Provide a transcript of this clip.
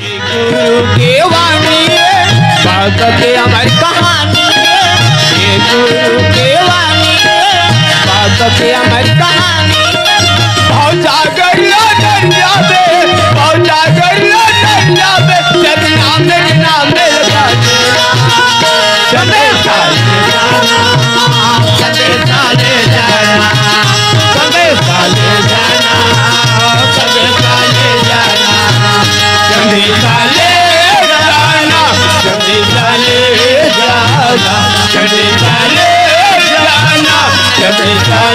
गुरु की वाणी है, भक्त की हमारी कहानी है। ये गुरु की वाणी है, भक्त की हमारी कहानी है। पहुंचा गरिया दरिया में, पहुंचा गरिया दरिया में, जब नाम लगा चले साले जाना, चले साले जाना, चले साले जाना, चले साले जाना, चले साले जाना, चले साले जाना, चले साले जाना, चले साले